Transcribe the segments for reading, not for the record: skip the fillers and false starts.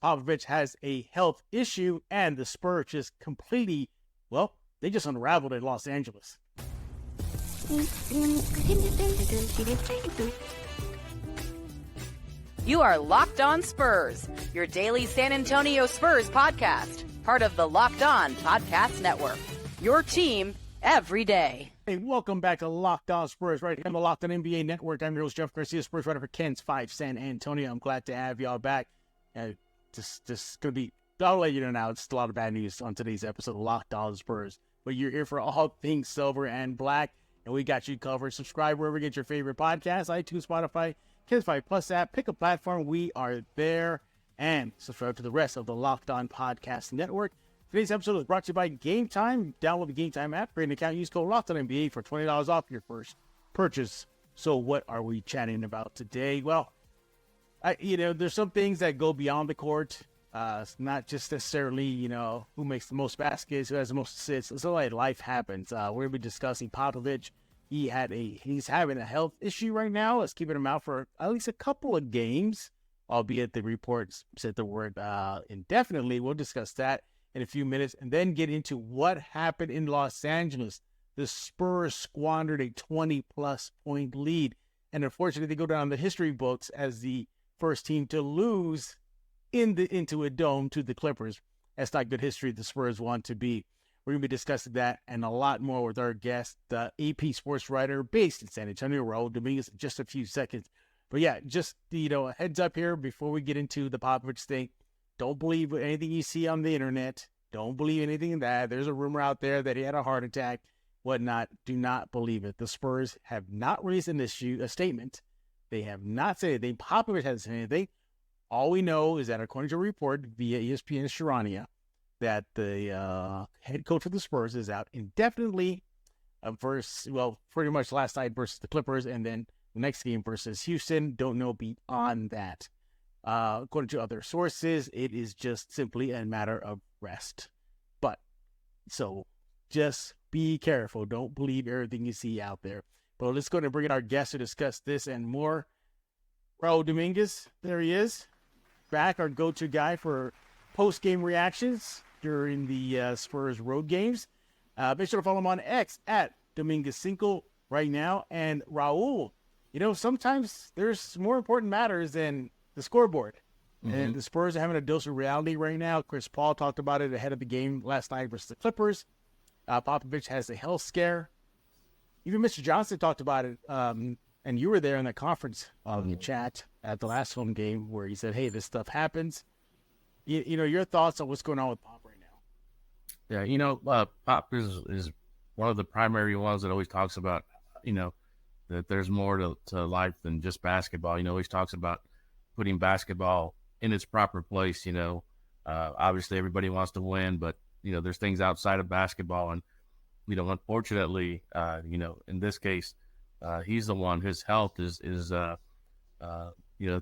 Popovich has a health issue, and the Spurs just completely, well, they just unraveled in Los Angeles. You are Locked On Spurs, your daily San Antonio Spurs podcast, part of the Locked On Podcast Network, your team every day. Hey, welcome back to Locked On Spurs, right here on the Locked On NBA Network. I'm your host, Jeff Garcia, Spurs writer for Ken's 5 San Antonio. I'm glad to have y'all back. Just going to be, I'll let you know now, it's a lot of bad news on today's episode of Locked On Spurs. But you're here for all things silver and black, and we got you covered. Subscribe wherever you get your favorite podcasts, iTunes, Spotify, Ken's 5 Plus app. Pick a platform, we are there. And subscribe to the rest of the Locked On Podcast Network. Today's episode is brought to you by Game Time. Download the Game Time app, create an account, use code LOCKEDONNBA for $20 off your first purchase. So what are we chatting about today? Well, there's some things that go beyond the court. It's not just necessarily, who makes the most baskets, who has the most assists. It's like life happens. We're going to be discussing Popovich. He's having a health issue right now. It's keeping him out for at least a couple of games, albeit the reports said the word indefinitely. We'll discuss that in a few minutes, and then get into what happened in Los Angeles. The Spurs squandered a 20-plus point lead, and unfortunately, they go down in the history books as the first team to lose into a dome to the Clippers. That's not good history the Spurs want to be. We're going to be discussing that and a lot more with our guest, the AP sports writer based in San Antonio, Raul Dominguez, in just a few seconds. But yeah, just, a heads up here before we get into the Popovich thing. Don't believe anything you see on the internet. Don't believe anything in that. There's a rumor out there that he had a heart attack, whatnot. Do not believe it. The Spurs have not released a statement. They have not said anything. Popovich hasn't said anything. All we know is that according to a report via ESPN Sharania, that the head coach of the Spurs is out indefinitely pretty much last night versus the Clippers, and then the next game versus Houston. Don't know beyond that. According to other sources, it is just simply a matter of rest. So just be careful. Don't believe everything you see out there. But let's go ahead and bring in our guest to discuss this and more. Raul Dominguez, there he is. Back, our go-to guy for post-game reactions during the Spurs road games. Be sure to follow him on X at Dominguez5 right now. And Raul, sometimes there's more important matters than the scoreboard. Mm-hmm. And the Spurs are having a dose of reality right now. Chris Paul talked about it ahead of the game last night versus the Clippers. Popovich has a health scare. Even Mitch Johnson talked about it. And you were there in the conference on the chat at the last home game where he said, hey, this stuff happens. Your thoughts on what's going on with Pop right now? Yeah, Pop is one of the primary ones that always talks about, that there's more to life than just basketball. He always talks about putting basketball in its proper place. Obviously everybody wants to win, but, there's things outside of basketball. And, unfortunately, in this case, he's the one, his health is the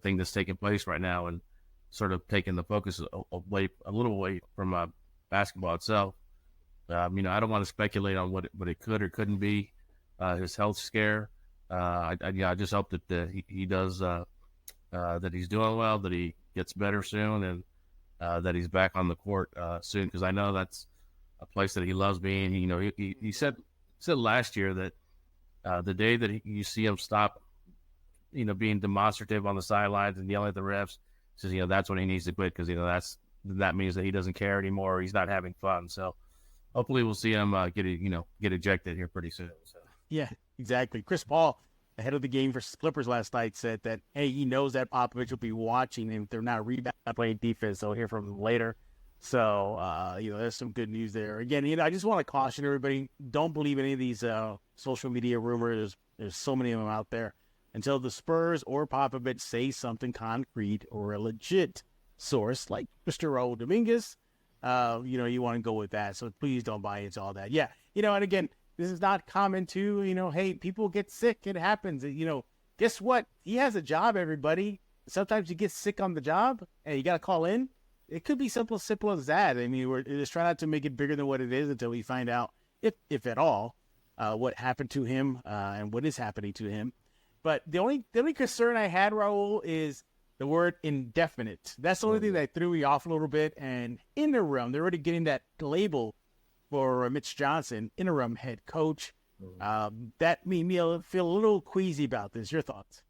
thing that's taking place right now and sort of taking the focus a little away from basketball itself. I don't want to speculate on what it could or couldn't be, his health scare. I just hope that he does, that he's doing well, that he gets better soon, and that he's back on the court soon, because I know that's a place that he loves being. He said last year that the day that you see him stop, being demonstrative on the sidelines and yelling at the refs, says, that's when he needs to quit, because, that means that he doesn't care anymore. Or he's not having fun. So hopefully we'll see him get ejected here pretty soon. So. Yeah, exactly. Chris Paul, ahead of the game versus Clippers last night, said that, hey, he knows that Popovich will be watching, and if they're not playing defense, they'll hear from him later. So, there's some good news there. Again, I just want to caution everybody, don't believe any of these social media rumors. There's so many of them out there. Until the Spurs or Popovich say something concrete or a legit source like Mr. Raul Dominguez, you want to go with that. So please don't buy into all that. Yeah, and again, this is not common too. Hey, people get sick. It happens. Guess what? He has a job, everybody. Sometimes you get sick on the job and you got to call in. It could be simple as that. I mean, we're just trying not to make it bigger than what it is until we find out, if at all, what happened to him and what is happening to him. But the only concern I had, Raul, is the word indefinite. That's the only thing that threw me off a little bit. And interim, they're already getting that label for Mitch Johnson, interim head coach. That made me feel a little queasy about this. Your thoughts?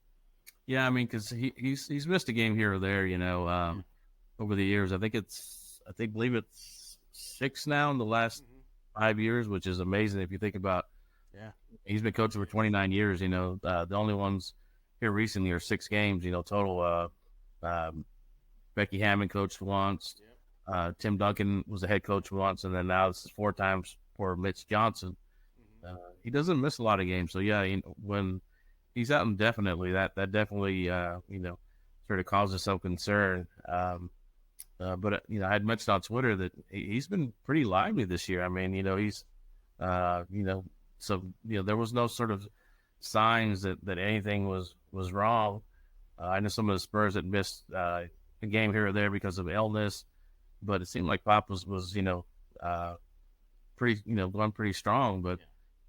Yeah, I mean, because he's missed a game here or there, over the years. I believe it's 6 now in the last 5 years, which is amazing if you think about. Yeah, he's been coaching for 29 years. The only ones here recently are 6 games. Total. Becky Hammond coached once. Tim Duncan was the head coach once, and then now this is 4 times for Mitch Johnson. He doesn't miss a lot of games, so yeah, when he's out indefinitely, that definitely sort of causes some concern. But I had mentioned on Twitter that he's been pretty lively this year. I mean, he's so there was no sort of signs that anything was wrong. I know some of the Spurs that missed a game here or there because of illness, but it seemed like Pop was pretty going pretty strong. But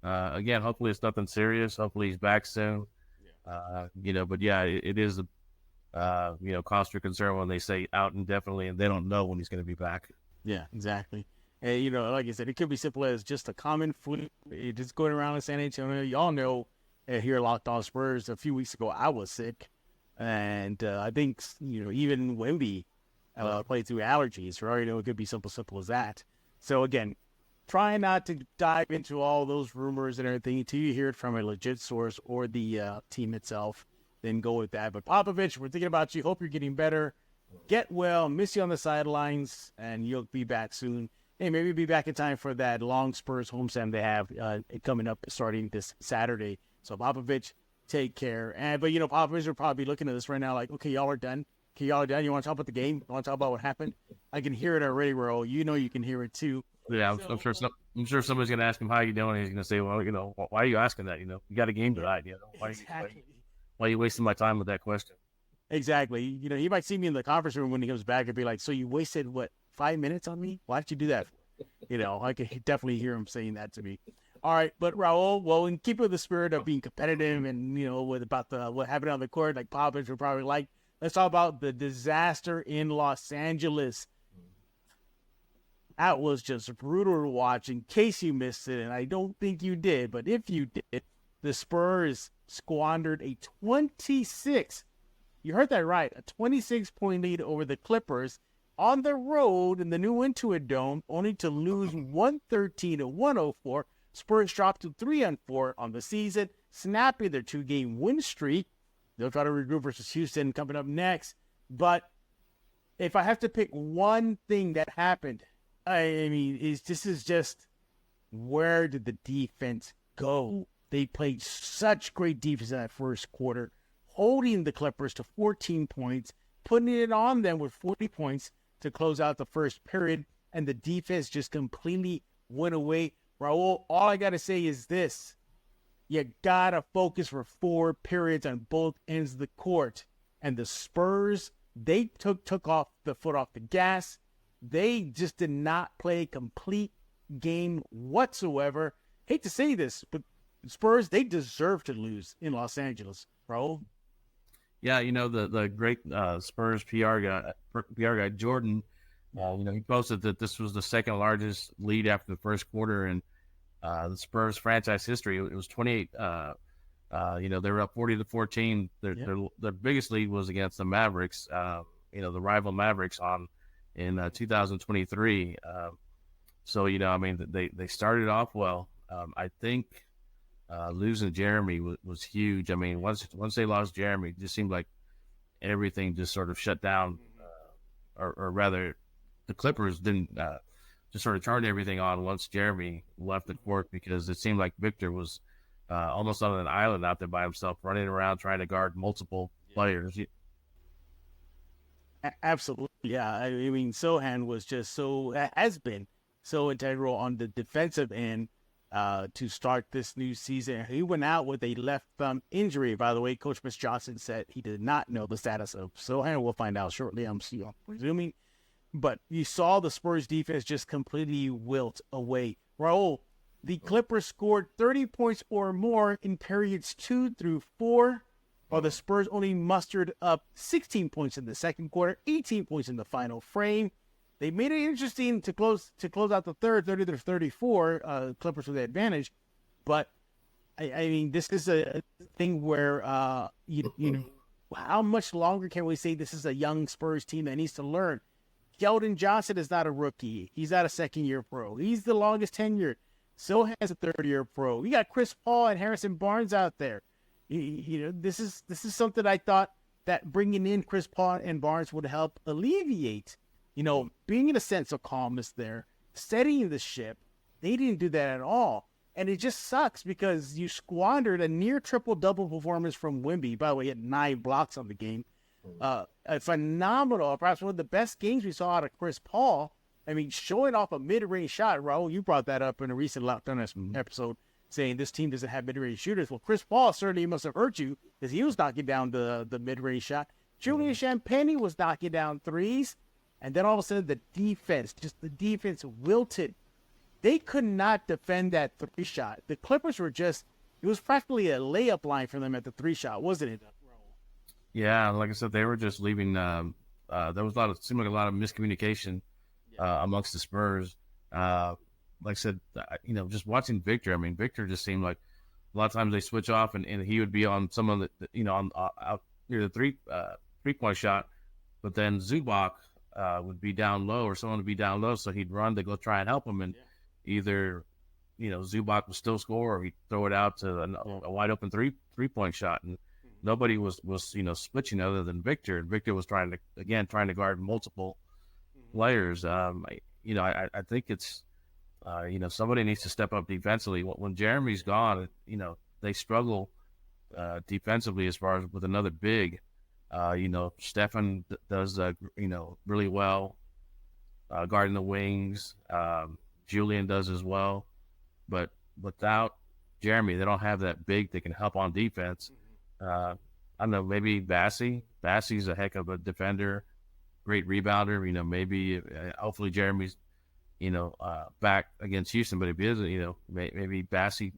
again, hopefully it's nothing serious. Hopefully he's back soon. But yeah, it is cause for concern when they say out indefinitely and they don't know when he's going to be back. Yeah, exactly. And like I said, it could be simple as just a common flu. It just going around in San Antonio. Y'all know here at Locked On Spurs a few weeks ago I was sick, and I think even Wemby played through allergies. Right? It could be simple as that. So again, try not to dive into all those rumors and everything until you hear it from a legit source or the team itself. Then go with that. But Popovich, we're thinking about you. Hope you're getting better. Get well. Miss you on the sidelines, and you'll be back soon. Hey, maybe be back in time for that long Spurs homestand they have coming up starting this Saturday. So Popovich, take care. But Popovich will probably be looking at this right now like, okay, y'all are done. Okay, y'all are done. You want to talk about the game? You want to talk about what happened? I can hear it already, Raul. You can hear it too. Yeah, I'm sure somebody's going to ask him how you doing. He's going to say, well, why are you asking that? You got a game tonight. Why are you wasting my time with that question? Exactly. He might see me in the conference room when he comes back and be like, so you wasted, 5 minutes on me? Why did you do that for? I could definitely hear him saying that to me. All right, but Raul, well, in keeping with the spirit of being competitive and, about what happened on the court, like Popovich would probably like, let's talk about the disaster in Los Angeles. That was just brutal to watch. In case you missed it, and I don't think you did, but if you did, the Spurs squandered a 26, you heard that right, a 26-point lead over the Clippers on the road in the new Intuit Dome, only to lose 113-104. Spurs dropped to 3-4 on the season, snapping their 2-game win streak. They'll try to regroup versus Houston coming up next. But if I have to pick one thing that happened, I mean, this is just, where did the defense go? They played such great defense in that first quarter, holding the Clippers to 14 points, putting it on them with 40 points to close out the first period, and the defense just completely went away. Raul, all I got to say is this. You got to focus for 4 periods on both ends of the court. And the Spurs, they took off the foot off the gas. They just did not play a complete game whatsoever. Hate to say this, but Spurs, they deserve to lose in Los Angeles, Raul. Yeah, the great Spurs PR guy Jordan, he posted that this was the second largest lead after the first quarter in the Spurs franchise history. It was 28. They were up 40-14. Their biggest lead was against the Mavericks. The rival Mavericks in 2023. They started off well. I think losing Jeremy was huge. I mean, once they lost Jeremy, it just seemed like everything just sort of shut down, or rather, the Clippers didn't just sort of turn everything on once Jeremy left the court, because it seemed like Victor was almost on an island out there by himself, running around trying to guard multiple players. Absolutely, yeah. I mean, Sochan was just has been so integral on the defensive end to start this new season. He went out with a left thumb injury. By the way, Coach Mitch Johnson said he did not know the status of Sochan. We'll find out shortly, I'm presuming. But you saw the Spurs defense just completely wilt away. Raul, the Clippers scored 30 points or more in periods 2 through 4. while the Spurs only mustered up 16 points in the second quarter, 18 points in the final frame. They made it interesting to close out the third, 30-34, Clippers with the advantage. But, I mean, this is a thing where, you know, how much longer can we say this is a young Spurs team that needs to learn? Keldon Johnson is not a rookie. He's not a second-year pro. He's the longest tenured. So has a third-year pro. You got Chris Paul and Harrison Barnes out there. You know, this is something I thought that bringing in Chris Paul and Barnes would help alleviate, you know, being in a sense of calmness there, steadying the ship. They didn't do that at all. And it just sucks because you squandered a near triple-double performance from Wemby. By the way, he had 9 blocks on the game. A phenomenal, perhaps one of the best games we saw out of Chris Paul. I mean, showing off a mid-range shot. Raul, you brought that up in a recent Lockdown episode, saying this team doesn't have mid-range shooters. Well, Chris Paul certainly must have hurt you because he was knocking down the mid-range shot. Julian Champagnie was knocking down threes. And then all of a sudden, the defense wilted. They could not defend that 3-shot. The Clippers were just, it was practically a layup line for them at the 3-shot, wasn't it, Raul? Yeah, like I said, they were just leaving. There was seemed like a lot of miscommunication amongst the Spurs. Like I said, you know, just watching Victor. I mean, Victor just seemed like a lot of times they switch off, and he would be on some of the, you know, on out near the 3-point shot, but then Zubac would be down low, or someone would be down low, so he'd run to go try and help him, and either, you know, Zubac would still score, or he'd throw it out to a wide open 3-point shot, and nobody was you know, switching other than Victor. And Victor was trying to guard multiple players. You know, I think it's you know, somebody needs to step up defensively. When Jeremy's gone, you know, they struggle defensively as far as with another big. You know, Stefan does you know, really well guarding the wings. Julian does as well, but without Jeremy, they don't have that big that can help on defense. I don't know, maybe Bassey. Bassey's a heck of a defender, great rebounder. You know, maybe hopefully Jeremy's, you know, back against Houston. But if he isn't, you know, maybe Bassey.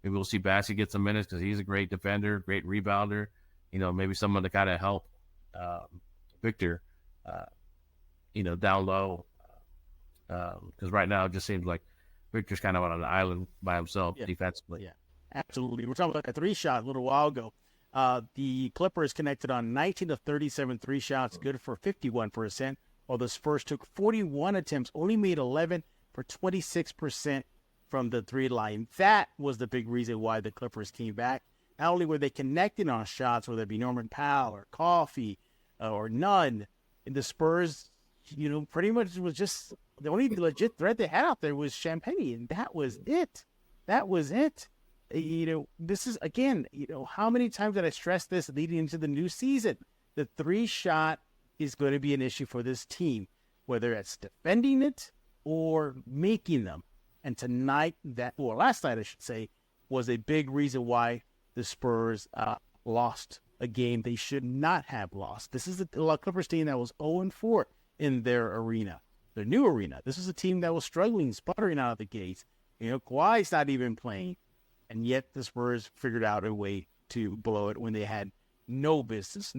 Maybe we'll see Bassey get some minutes because he's a great defender, great rebounder. You know, maybe someone to kind of help Victor, you know, down low. Because right now it just seems like Victor's kind of on an island by himself defensively. Yeah, absolutely. We're talking about that 3-shot a little while ago. The Clippers connected on 19 of 37 3-shots, good for 51%, while the Spurs took 41 attempts, only made 11 for 26% from the 3 line. That was the big reason why the Clippers came back. Not only were they connecting on shots, whether it be Norman Powell or Coffey or none, and the Spurs, you know, pretty much was just the only legit threat they had out there was Champagnie, and that was it. That was it. You know, this is, again, you know, how many times did I stress this leading into the new season? The 3-shot is going to be an issue for this team, whether it's defending it or making them. And tonight, last night, I should say, was a big reason why the Spurs lost a game they should not have lost. This is a Clippers team that was 0-4 in their arena, their new arena. This is a team that was struggling, sputtering out of the gates. You know, Kawhi's not even playing, and yet the Spurs figured out a way to blow it when they had no business.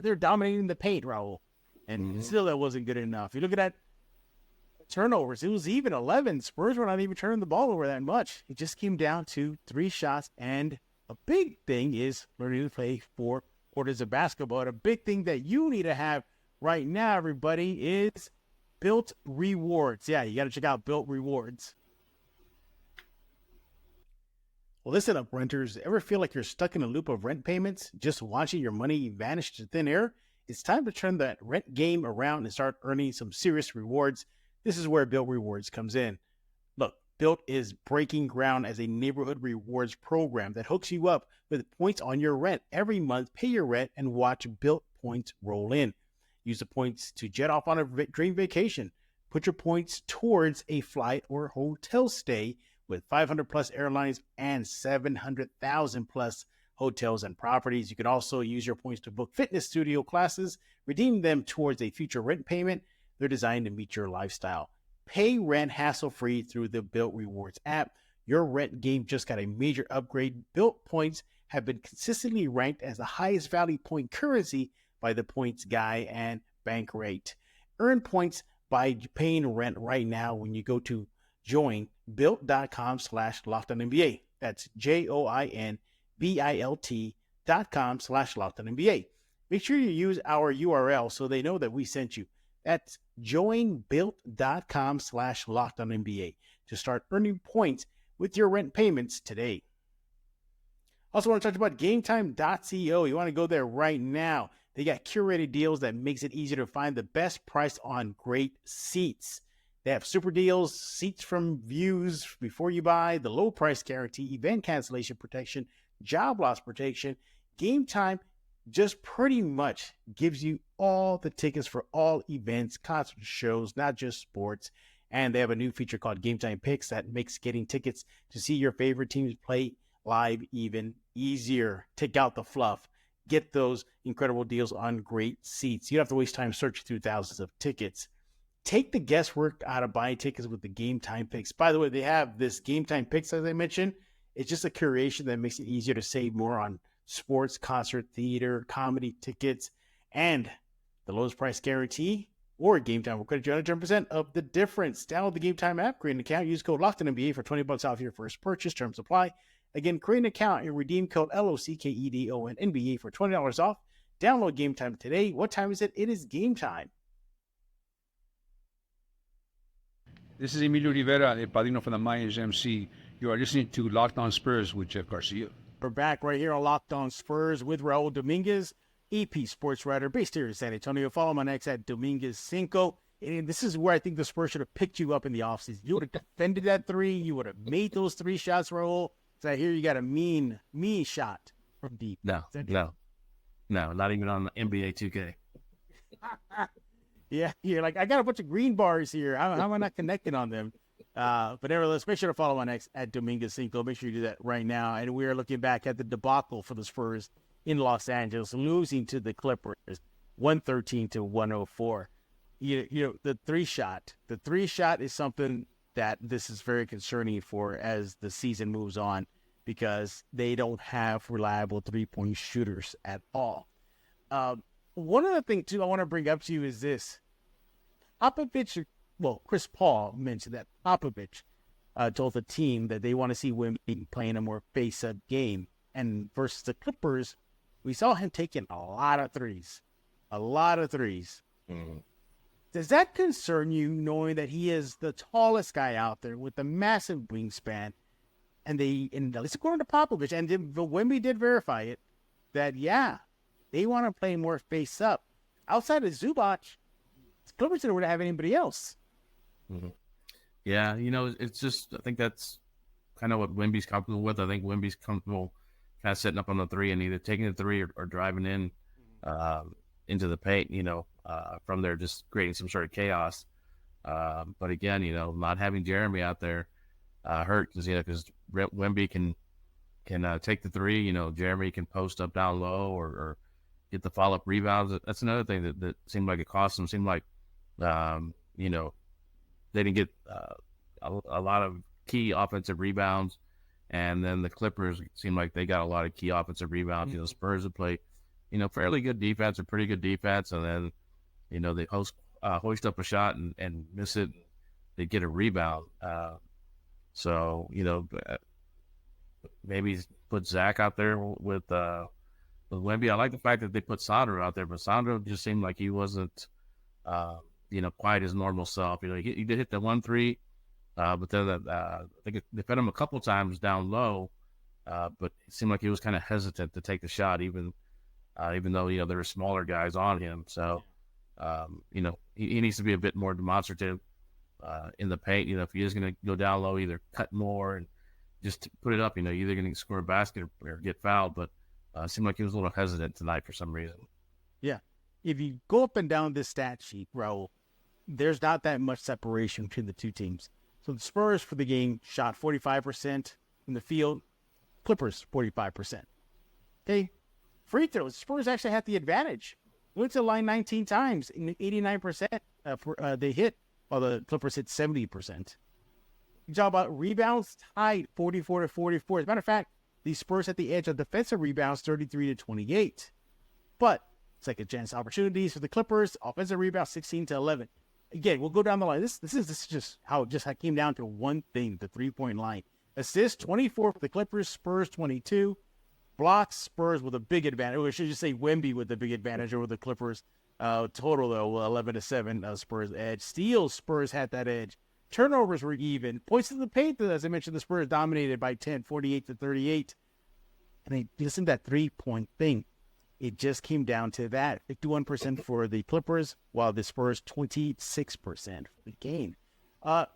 They're dominating the paint, Raul, and still that wasn't good enough. You look at that turnovers, it was even 11. Spurs were not even turning the ball over that much. It just came down to 3 shots, and a big thing is learning to play 4 quarters of basketball. And a big thing that you need to have right now, everybody, is Built Rewards. Yeah, you got to check out Built Rewards. Well, listen up, renters. Ever feel like you're stuck in a loop of rent payments, just watching your money vanish to thin air? It's time to turn that rent game around and start earning some serious rewards. This is where Built Rewards comes in. Look, Built is breaking ground as a neighborhood rewards program that hooks you up with points on your rent. Every month, pay your rent and watch Built points roll in. Use the points to jet off on a dream vacation. Put your points towards a flight or hotel stay with 500 plus airlines and 700,000 plus hotels and properties. You can also use your points to book fitness studio classes, redeem them towards a future rent payment. They're designed to meet your lifestyle. Pay rent hassle-free through the Built Rewards app. Your rent game just got a major upgrade. Built points have been consistently ranked as the highest value point currency by the Points Guy and Bankrate. Earn points by paying rent right now when you go to joinbuilt.com/LockedOnNBA. That's joinbilt.com/LockedOnNBA. Make sure you use our URL so they know that we sent you. That's joinbuilt.com/LockedOnNBA to start earning points with your rent payments today. Also want to talk about GameTime.co. You want to go there right now. They got curated deals that makes it easier to find the best price on great seats. They have super deals, seats from views before you buy, the low price guarantee, event cancellation protection, job loss protection. Game Time just pretty much gives you all the tickets for all events, concerts, shows, not just sports. And they have a new feature called Game Time Picks that makes getting tickets to see your favorite teams play live even easier. Take out the fluff. Get those incredible deals on great seats. You don't have to waste time searching through thousands of tickets. Take the guesswork out of buying tickets with the Game Time Picks. By the way, they have this Game Time Picks, as I mentioned. It's just a curation that makes it easier to save more on sports, concert, theater, comedy tickets, and the lowest price guarantee or Game Time will credit you 110% of the difference. Download the Game Time app, create an account, use code LOCKEDONNBA for $20 off your first purchase. Terms apply. Again, create an account and redeem code LOCKEDONNBA for $20 off. Download Game Time today. What time is it? It is game time. This is Emilio Rivera, El Padrino from the Mayans MC. You are listening to Locked On Spurs with Jeff Garcia. We're back right here on Locked On Spurs with Raul Dominguez, AP sports writer based here in San Antonio. Follow him on X at Dominguez5. And this is where I think the Spurs should have picked you up in the offseason. You would have defended that three. You would have made those three shots, Raul. So I hear you got a mean shot from deep. No, not even on the NBA 2K. Yeah, you're like, I got a bunch of green bars here. How am I not connecting on them? But nevertheless, make sure to follow on X at Dominguez5. Make sure you do that right now. And we are looking back at the debacle for the Spurs in Los Angeles, losing to the Clippers 113-104. You know, the three shot is something that this is very concerning for as the season moves on, because they don't have reliable three-point shooters at all. One other thing, too, I want to bring up to you is this. Popovich, well, Chris Paul mentioned that Popovich told the team that they want to see Wemby playing a more face-up game. And versus the Clippers, we saw him taking a lot of threes. Mm-hmm. Does that concern you, knowing that he is the tallest guy out there with the massive wingspan? And at least according to Popovich, and Wemby did verify it, that, yeah, they want to play more face up. Outside of Zubac, the Clippers didn't have anybody else. Mm-hmm. Yeah, it's just, I think that's kind of what Wemby's comfortable with. I think Wemby's comfortable kind of setting up on the three and either taking the three or driving in into the paint, from there, just creating some sort of chaos. But again, not having Jeremy out there hurt because Wemby can take the three. Jeremy can post up down low or get the follow-up rebounds. That's another thing that seemed like it cost them. Seemed like, they didn't get a lot of key offensive rebounds. And then the Clippers seemed like they got a lot of key offensive rebounds. Mm-hmm. Spurs would play, fairly good defense or pretty good defense. And then, they hoist up a shot and miss it. They get a rebound. So, maybe put Zach out there with Wemby. I like the fact that they put Sandro out there, but Sandro just seemed like he wasn't, quite his normal self. He did hit the 1-3, but then I think they fed him a couple times down low, but it seemed like he was kind of hesitant to take the shot, even though there were smaller guys on him. So, he needs to be a bit more demonstrative in the paint. If he is going to go down low, either cut more and just put it up. You're either going to score a basket or get fouled, but it seemed like he was a little hesitant tonight for some reason. Yeah. If you go up and down this stat sheet, Raul, there's not that much separation between the two teams. So the Spurs for the game shot 45% from the field, Clippers 45%. Okay, free throws, Spurs actually had the advantage. Went to the line 19 times, 89% they hit, while the Clippers hit 70%. You talk about rebounds, tied 44-44. As a matter of fact, the Spurs had the edge on defensive rebounds, 33-28. But second chance opportunities for the Clippers, offensive rebounds, 16-11. Again, we'll go down the line. This is just how it came down to one thing, the 3-point line. Assists, 24 for the Clippers, Spurs 22. Blocks, Spurs with a big advantage. Or I should just say Wemby with the big advantage over the Clippers. Total, though, 11-7, Spurs edge. Steals, Spurs had that edge. Turnovers were even. Points in the paint, as I mentioned, the Spurs dominated by 10, 48-38. And they listen to that 3-point thing. It just came down to that. 51% for the Clippers, while the Spurs 26% for the game. Do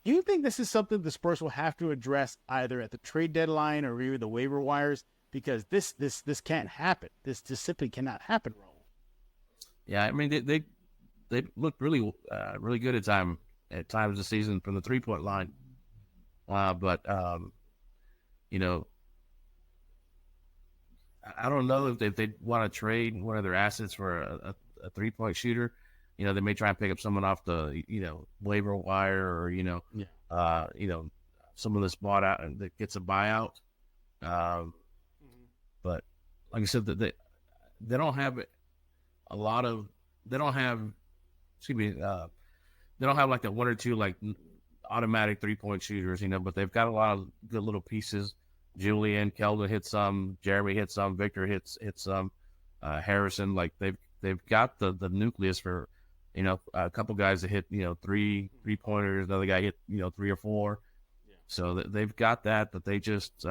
you think this is something the Spurs will have to address either at the trade deadline or even the waiver wires? Because this can't happen. This just simply cannot happen, Raul. Yeah, I mean they looked really good at times this season from the 3-point line. But you know, I don't know if they want to trade one of their assets for a 3-point shooter. You know, they may try and pick up someone off the waiver wire, or someone that's bought out and that gets a buyout. But like I said, they don't have a lot of they don't have like the one or two like automatic 3-point shooters, but they've got a lot of good little pieces. Julian, Keldon hit some, Jeremy hit some, Victor hit some, Harrison. Like they've got the nucleus for a couple guys that hit 3-pointers, another guy hit 3 or 4. Yeah. So they've got that, but they just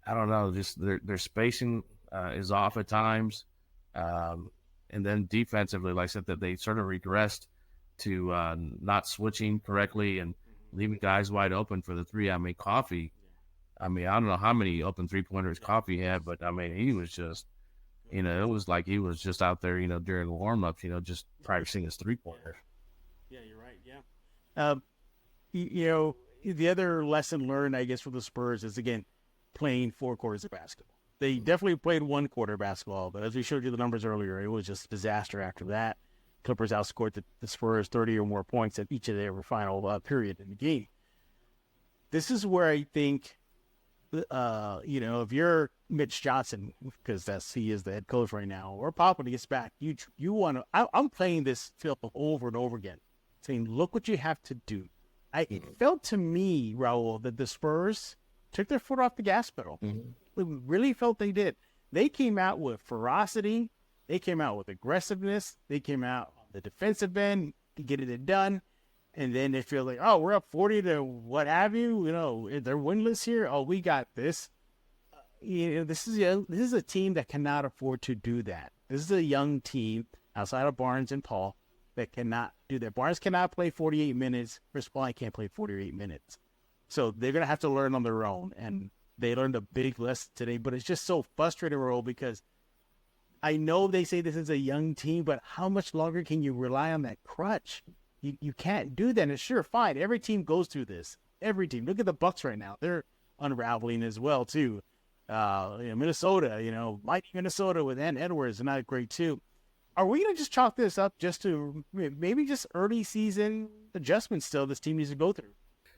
I don't know, just their spacing is off at times, and then defensively, like I said, that they sort of regressed to not switching correctly and leaving guys wide open for the 3. I mean, Coffee. I mean, I don't know how many open 3-pointers Coffee had, but I mean, he was just, it was like he was just out there, during the warm-ups, just practicing his 3-pointers. Yeah, you're right. Yeah. The other lesson learned, I guess, for the Spurs is, again, playing 4 quarters of basketball. They definitely played 1 quarter basketball, but as we showed you the numbers earlier, it was just disaster after that. Clippers outscored the Spurs 30 or more points at each of their final period in the game. This is where I think, if you're Mitch Johnson, because he is the head coach right now, or Pop when he gets back, you want to. I'm playing this film over and over again, saying, look what you have to do. It felt to me, Raul, that the Spurs took their foot off the gas pedal. We really felt they did. They came out with ferocity. They came out with aggressiveness. They came out on the defensive end to get it done. And then they feel like, oh, we're up 40 to what have you. They're winless here. Oh, we got this. This is a team that cannot afford to do that. This is a young team outside of Barnes and Paul that cannot do that. Barnes cannot play 48 minutes. Chris Paul can't play 48 minutes. So they're going to have to learn on their own. And they learned a big lesson today. But it's just so frustrating, Raul, because I know they say this is a young team, but how much longer can you rely on that crutch? You can't do that. And it's sure, fine. Every team goes through this. Every team. Look at the Bucks right now. They're unraveling as well, too. Minnesota, mighty Minnesota with Ant Edwards is not great, too. Are we going to just chalk this up just to maybe just early season adjustments still this team needs to go through?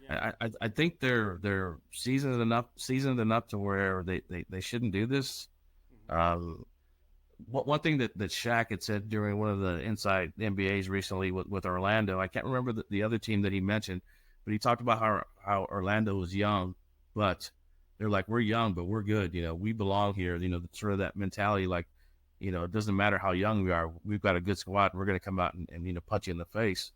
Yeah. I think they're seasoned enough to where they shouldn't do this. One thing that Shaq had said during one of the Inside NBAs recently with Orlando, I can't remember the other team that he mentioned, but he talked about how Orlando was young, but they're like, we're young, but we're good. We belong here. Sort of that mentality, like, it doesn't matter how young we are. We've got a good squad. And we're going to come out and punch you in the face.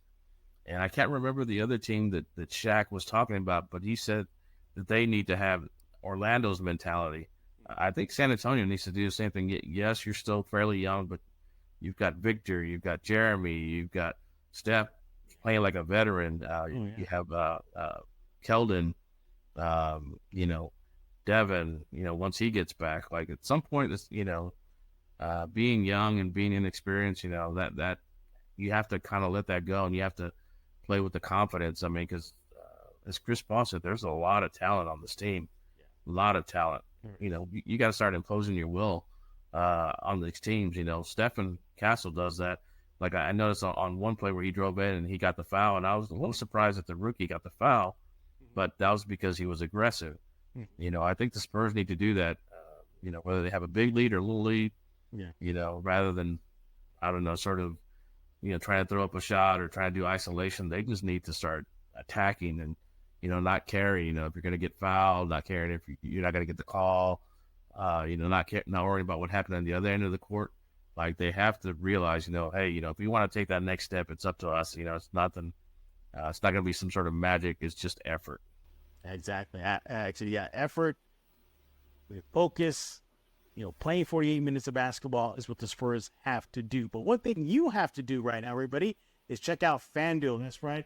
And I can't remember the other team that Shaq was talking about, but he said that they need to have Orlando's mentality. I think San Antonio needs to do the same thing. Yes, you're still fairly young, but you've got Victor, you've got Jeremy, you've got Steph playing like a veteran. You have Keldon, Devin. Once he gets back, like at some point, this, being young and being inexperienced, that you have to kind of let that go, and you have to play with the confidence. I mean, because as Chris Paul said, there's a lot of talent on this team, a lot of talent. You got to start imposing your will on these teams. Stephen Castle does that. Like I noticed on one play where he drove in and he got the foul, and I was a little surprised that the rookie got the foul, but that was because he was aggressive. I think the Spurs need to do that. Whether they have a big lead or a little lead, rather than, I don't know, sort of, trying to throw up a shot or trying to do isolation. They just need to start attacking and, not caring, if you're going to get fouled, not caring if you're not going to get the call, not worrying about what happened on the other end of the court. Like, they have to realize, hey, if you want to take that next step, it's up to us. It's nothing. It's not going to be some sort of magic. It's just effort. Exactly. Actually, yeah, effort, focus. Playing 48 minutes of basketball is what the Spurs have to do. But one thing you have to do right now, everybody, is check out FanDuel. That's right,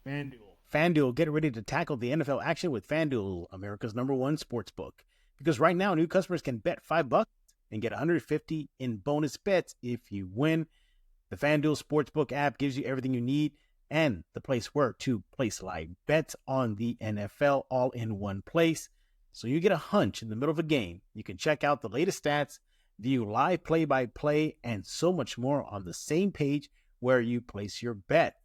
FanDuel. FanDuel, get ready to tackle the NFL action with FanDuel, America's #1 sports book. Because right now, new customers can bet $5 and get $150 in bonus bets if you win. The FanDuel Sportsbook app gives you everything you need and the place where to place live bets on the NFL all in one place. So you get a hunch in the middle of a game. You can check out the latest stats, view live play-by-play, and so much more on the same page where you place your bet.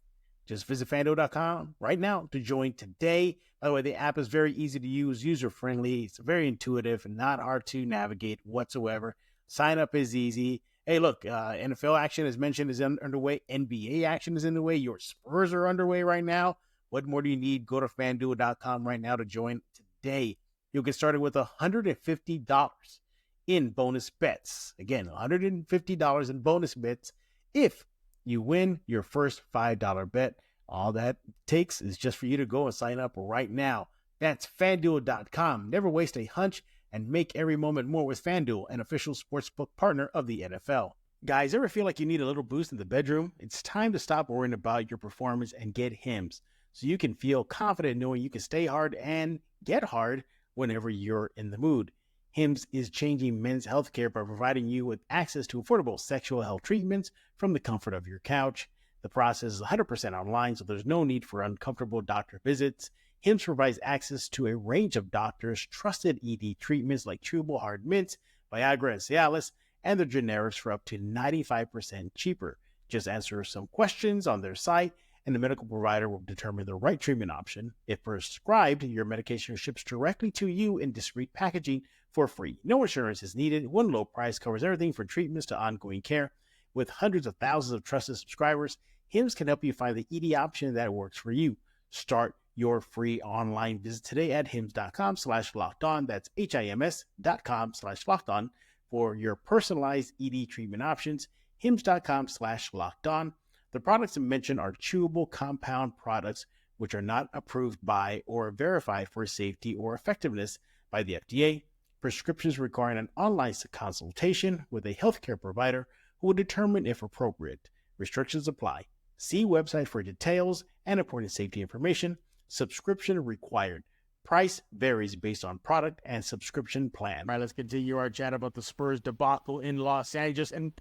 Just visit FanDuel.com right now to join today. By the way, the app is very easy to use, user-friendly. It's very intuitive and not hard to navigate whatsoever. Sign up is easy. Hey, look, NFL action, as mentioned, is underway. NBA action is underway. Your Spurs are underway right now. What more do you need? Go to FanDuel.com right now to join today. You'll get started with $150 in bonus bets. Again, $150 in bonus bets if you win your first $5 bet. All that takes is just for you to go and sign up right now. That's FanDuel.com. Never waste a hunch and make every moment more with FanDuel, an official sportsbook partner of the NFL. Guys, ever feel like you need a little boost in the bedroom? It's time to stop worrying about your performance and get Hims, so you can feel confident knowing you can stay hard and get hard whenever you're in the mood. Hims is changing men's healthcare by providing you with access to affordable sexual health treatments from the comfort of your couch. The process is 100% online, so there's no need for uncomfortable doctor visits. Hims provides access to a range of doctors' trusted ED treatments like chewable hard mints, Viagra and Cialis, and their generics for up to 95% cheaper. Just answer some questions on their site, and the medical provider will determine the right treatment option. If prescribed, your medication ships directly to you in discreet packaging for free. No insurance is needed. One low price covers everything from treatments to ongoing care. With hundreds of thousands of trusted subscribers, Hims can help you find the ED option that works for you. Start your free online visit today at hims.com/lockedon. That's HIMS.com/lockedon for your personalized ED treatment options. hims.com/lockedon. The products mentioned are chewable compound products which are not approved by or verified for safety or effectiveness by the FDA. Prescriptions requiring an online consultation with a healthcare provider who will determine if appropriate. Restrictions apply. See website for details and important safety information. Subscription required. Price varies based on product and subscription plan. All right, let's continue our chat about the Spurs debacle in Los Angeles. And,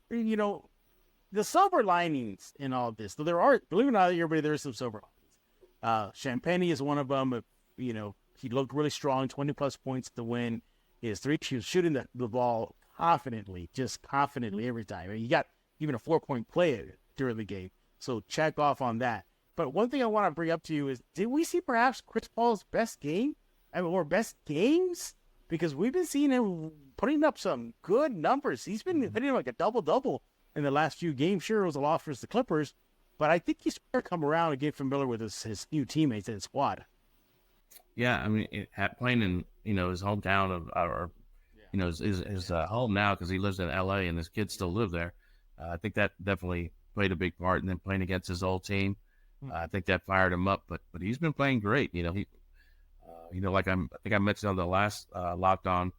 the silver linings in all of this. So there are, believe it or not, everybody, there is some silver linings. Champagne is one of them. He looked really strong, 20-plus points to win. He was shooting the ball confidently every time. I mean, he got even a 4-point play during the game. So check off on that. But one thing I want to bring up to you is, did we see perhaps Chris Paul's best game? Or best games? Because we've been seeing him putting up some good numbers. He's been hitting like a double-double in the last few games. Sure, it was a loss versus the Clippers, but I think he's starting to come around and get familiar with his new teammates and squad. Yeah, I mean, playing in his hometown his home now, because he lives in L.A. and his kids still live there. I think that definitely played a big part. And then playing against his old team, I think that fired him up. But he's been playing great. He, like I think I mentioned on the last Locked On,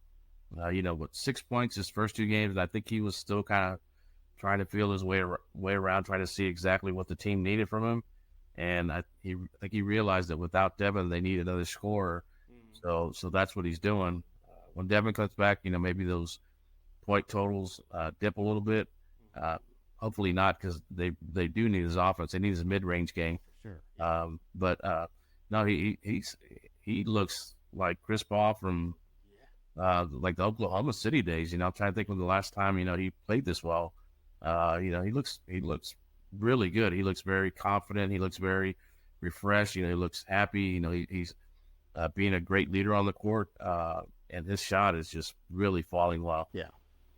with 6 points his first 2 games. I think he was still kind of trying to feel his way around, trying to see exactly what the team needed from him. And I think he realized that without Devin, they need another scorer. So that's what he's doing. When Devin comes back, maybe those point totals dip a little bit. Hopefully not, because they do need his offense. They need his mid-range game. Sure. No, he looks like Chris Paul from like the Oklahoma City days. I'm trying to think when the last time he played this well. He looks really good. He looks very confident. He looks very refreshed. He looks happy. being a great leader on the court, and his shot is just really falling well. Yeah,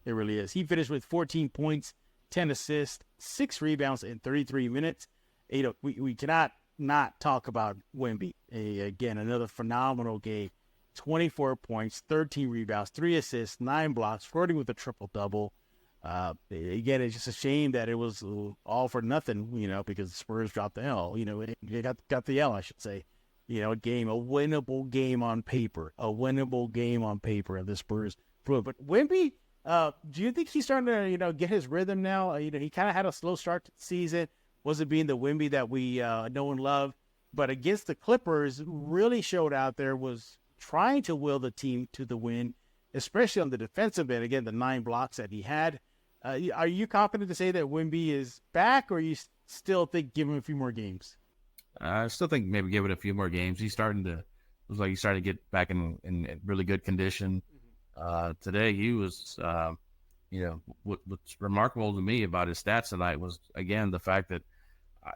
it really is. He finished with 14 points, 10 assists, 6 rebounds in 33 minutes. We cannot not talk about Wemby. Again, another phenomenal game. 24 points, 13 rebounds, 3 assists, 9 blocks, flirting with a triple-double. Again, it's just a shame that it was all for nothing, because the Spurs dropped the L. They got the L, I should say. A winnable game on paper. A winnable game on paper, and the Spurs proved. But Wemby, do you think he's starting to, get his rhythm now? He kind of had a slow start to the season. Wasn't being the Wemby that we know and love. But against the Clippers, really showed out there, was trying to will the team to the win, especially on the defensive end. Again, the 9 blocks that he had. Are you confident to say that Wemby is back, or you still think give him a few more games? I still think maybe give it a few more games. He's starting to get back in really good condition. Today he was, what's remarkable to me about his stats tonight was, again, the fact that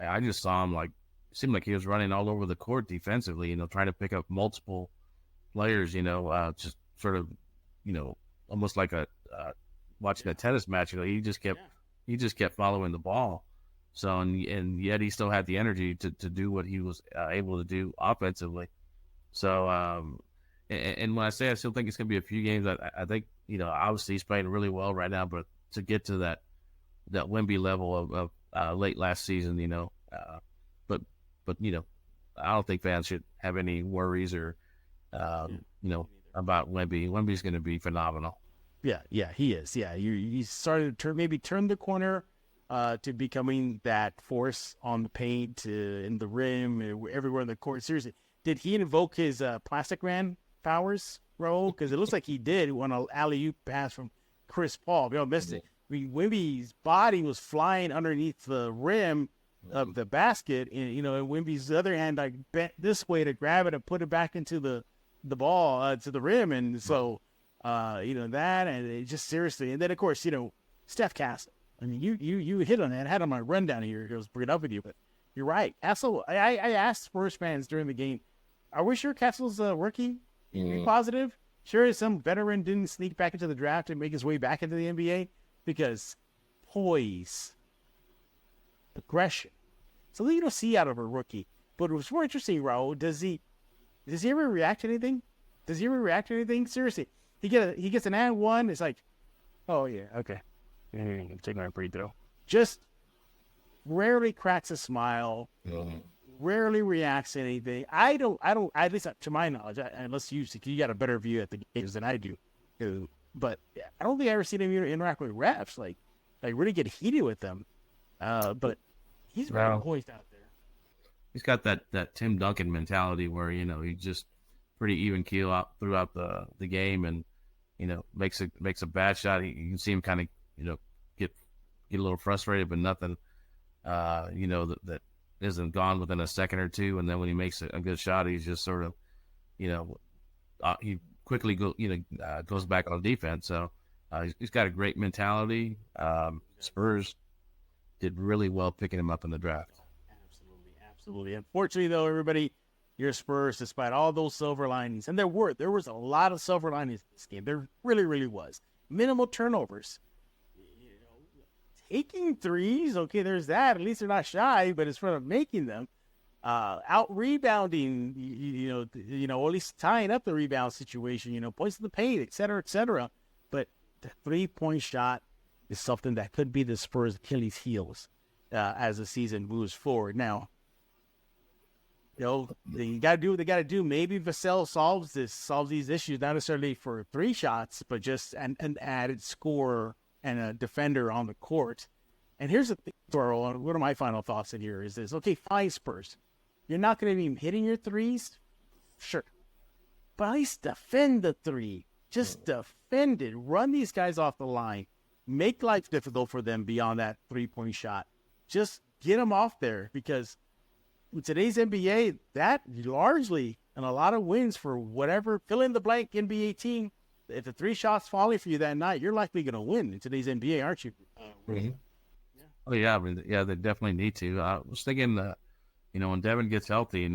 I just saw him seemed like he was running all over the court defensively, trying to pick up multiple players, just sort of, almost like watching a tennis match. He just kept following the ball. So, and yet he still had the energy to do what he was able to do offensively. So, and when I say I still think it's going to be a few games, I think, obviously he's playing really well right now, but to get to that Wemby level of late last season, but I don't think fans should have any worries or, about Wemby. Wemby's going to be phenomenal. Yeah, he is. Yeah, he's started to turn the corner to becoming that force on the paint, in the rim, everywhere in the court. Seriously, did he invoke his plastic man powers, Raul? Because it looks like he did on an alley-oop pass from Chris Paul. Missed it. Wemby's body was flying underneath the rim of the basket, and Wemby's other hand bent this way to grab it and put it back into the ball to the rim, and so that, and it just seriously, and then of course Steph Castle. I mean, you hit on that. I had on my rundown here. I was bringing it up with you, but you're right. Castle. I asked Spurs fans during the game, are we sure Castle's a rookie? Are you positive? Sure, some veteran didn't sneak back into the draft and make his way back into the NBA, because poise, aggression, something you don't see out of a rookie. But what's more interesting, Raul, does he ever react to anything? Seriously, he gets an and one. It's like, oh yeah, okay, take my free throw. Just rarely cracks a smile. Rarely reacts to anything. I don't. At least to my knowledge, unless you got a better view at the games than I do. But I don't think I ever seen him interact with refs, like really get heated with them. But he's very poised out there. He's got that Tim Duncan mentality where he's just pretty even keel out throughout the game, and makes a bad shot. You can see him kind of get a little frustrated, but nothing that isn't gone within a second or two. And then when he makes a good shot, he's just sort of he quickly goes back on defense. So he's got a great mentality. Spurs did really well picking him up in the draft. Absolutely. Unfortunately, though, everybody, your Spurs, despite all those silver linings, and there was a lot of silver linings in this game. There really, really was. Minimal turnovers. Taking threes, okay, there's that. At least they're not shy, but it's from making them. Out rebounding, at least tying up the rebound situation, points in the paint, et cetera, et cetera. But the 3-point shot is something that could be the Spurs' Achilles heels as the season moves forward. Now, they got to do what they got to do. Maybe Vassell solves these issues, not necessarily for 3 shots, but just an added scorer and a defender on the court. And here's the thing, Raul, one of my final thoughts in here is this. Okay, fine, Spurs. You're not going to be hitting your threes? Sure. But at least defend the 3. Just defend it. Run these guys off the line. Make life difficult for them beyond that 3-point shot. Just get them off there, because in today's NBA, that largely, and a lot of wins for whatever fill-in-the-blank NBA team, if the 3 shots falling for you that night, you're likely going to win in today's NBA, aren't you? Mm-hmm. Yeah. Oh, yeah. I mean, yeah, they definitely need to. I was thinking, when Devin gets healthy,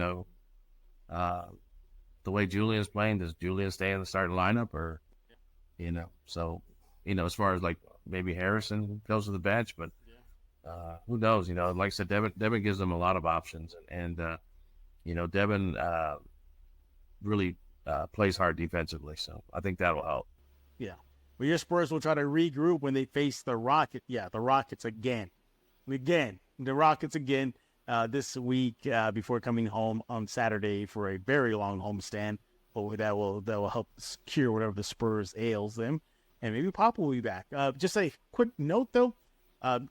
the way Julian's playing, does Julian stay in the starting lineup, or so as far as like maybe Harrison goes to the bench, but who knows? Like I said, Devin gives them a lot of options, and Devin really plays hard defensively, so I think that'll help. Yeah. Well, your Spurs will try to regroup when they face the Rockets. Yeah, the Rockets again. The Rockets again this week before coming home on Saturday for a very long homestand. Hopefully that will help cure whatever the Spurs ails them. And maybe Papa will be back. Just a quick note, though.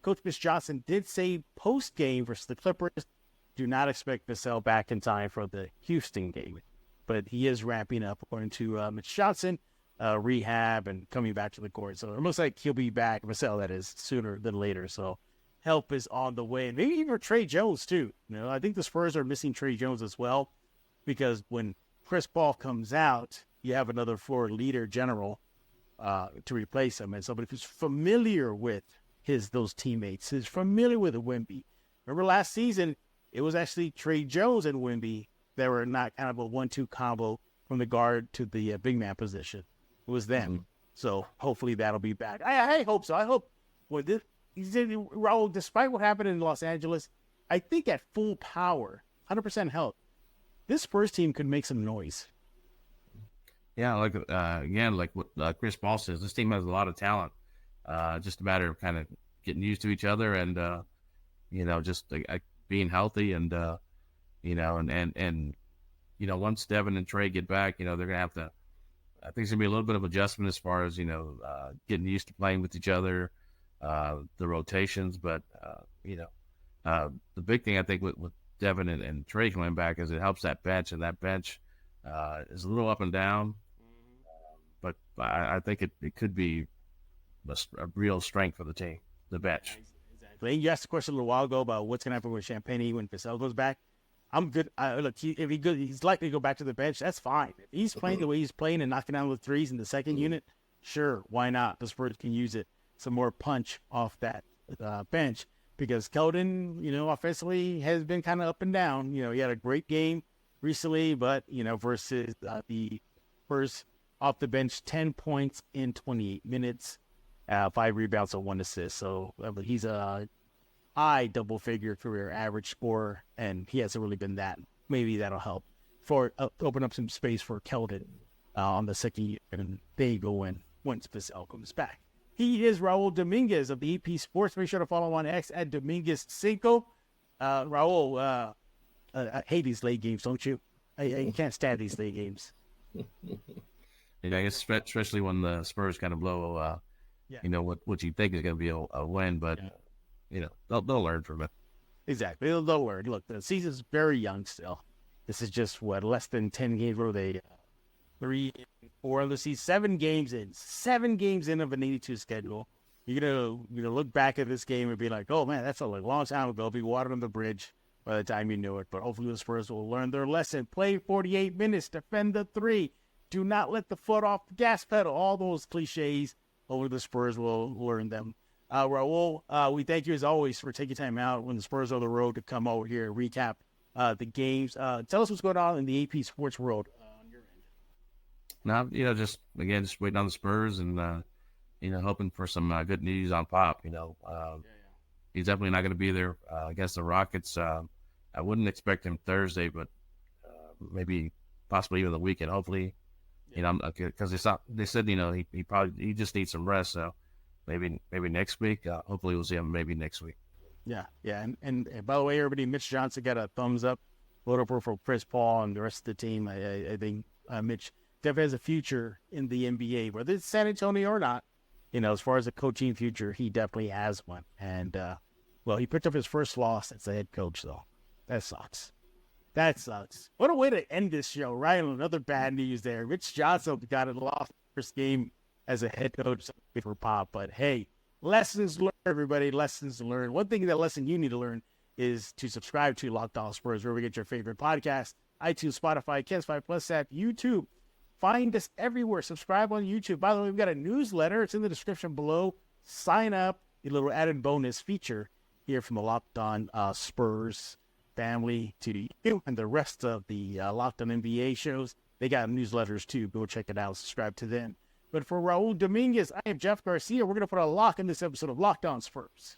Coach Mitch Johnson did say post-game versus the Clippers, do not expect Vassell back in time for the Houston game. But he is ramping up, according to Mitch Johnson, rehab and coming back to the court. So it looks like he'll be back, Vassell, that is, sooner than later. So help is on the way. And maybe even for Trey Jones, too. I think the Spurs are missing Trey Jones as well, because when Chris Paul comes out, you have another floor leader general to replace him. And somebody who's familiar with those teammates, is familiar with Wemby. Remember last season, it was actually Trey Jones and Wemby that were not kind of a 1-2 combo from the guard to the big man position. It was them. Mm-hmm. So hopefully that'll be back. I hope so. I hope when this, Raul, despite what happened in Los Angeles, I think at full power, 100% health, this Spurs team could make some noise. Yeah, like again, like what Chris Paul says, this team has a lot of talent. Just a matter of kind of getting used to each other and just being healthy and once Devin and Trey get back, they're gonna have to. I think it's gonna be a little bit of adjustment as far as getting used to playing with each other, the rotations. But the big thing I think with Devin and Trey coming back is it helps that bench, and that bench is a little up and down. But I think it could be a real strength for the team, the bench. Exactly. You asked a question a little while ago about what's going to happen with Champagne when Vassell goes back. I'm good. Look, he's likely to go back to the bench. That's fine. If he's playing the way he's playing and knocking down the threes in the second unit, sure, why not? The Spurs can use it. Some more punch off that bench, because Keldon, offensively has been kind of up and down. He had a great game recently, but, versus the Spurs off the bench, 10 points in 28 minutes. 5 rebounds and 1 assist. So he's a high double-figure career average scorer, and he hasn't really been that. Maybe that'll help for open up some space for Keldon on the second year, and there you go once Vassell comes back. He is Raul Dominguez of the EP Sports. Make sure to follow him on X at Dominguez5. Raul, I hate these late games, don't you? I can't stand these late games. Yeah, I guess especially when the Spurs kind of blow what you think is going to be a win, but they'll learn from it. Exactly, they'll learn. Look, the season's very young still. This is just less than 10 games. What are they? 3, 4. Let's see, 7 games in. 7 games in of an 82 schedule. You're gonna look back at this game and be like, oh man, that's a long time ago. It'll be water on the bridge by the time you know it. But hopefully the Spurs will learn their lesson. Play 48 minutes, defend the 3. Do not let the foot off the gas pedal. All those cliches. Hopefully the Spurs will learn them. Raul, we thank you as always for taking time out when the Spurs are on the road to come over here and recap the games. Tell us what's going on in the AP sports world on your end. Now, just waiting on the Spurs and, hoping for some good news on Pop. He's definitely not going to be there against the Rockets. I wouldn't expect him Thursday, but maybe possibly even the weekend, hopefully. Because they said he just needs some rest, so maybe next week. Hopefully we'll see him maybe next week. Yeah. And by the way, everybody, Mitch Johnson got a thumbs up, vote up for Chris Paul and the rest of the team. I think Mitch definitely has a future in the NBA, whether it's San Antonio or not. As far as a coaching future, he definitely has one. And he picked up his first loss as a head coach, though. That sucks. What a way to end this show, right? Another bad news there. Mitch Johnson got a loss first game as a head coach for Pop. But hey, lessons learned, everybody. Lessons learned. One thing, that lesson you need to learn is to subscribe to Locked On Spurs, where we get your favorite podcast: iTunes, Spotify, KS5 Plus app, YouTube. Find us everywhere. Subscribe on YouTube. By the way, we've got a newsletter. It's in the description below. Sign up. A little added bonus feature here from the Locked On Spurs family to you and the rest of the Locked On NBA shows. They got newsletters too. Go check it out. Subscribe to them. But for Raul Dominguez, I am Jeff Garcia. We're going to put a lock in this episode of Locked On Spurs.